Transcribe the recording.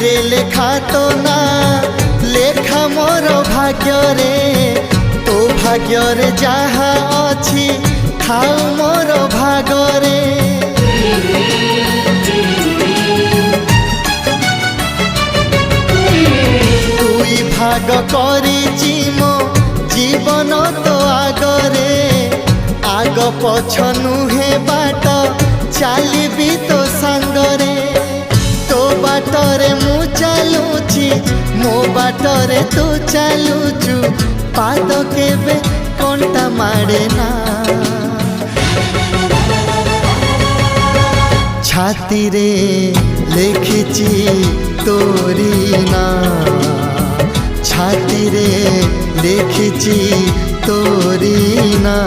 रे लेखा तो ना लेखा मोर भाग्य रे तो भाग्य रे जहा अछि थाउ मोर भागरे दुई भाग करिछि मो जीवन तो आगरे आग पछ नुहे बाट चलिबी तो संगरे तो बाटरे मु चलुछि मो बाटरे तू चलुछु पाद केबे कंटा मारे ना छाती रे लिखिछि तोरी ना छाती रे लिखिछि तोरी ना।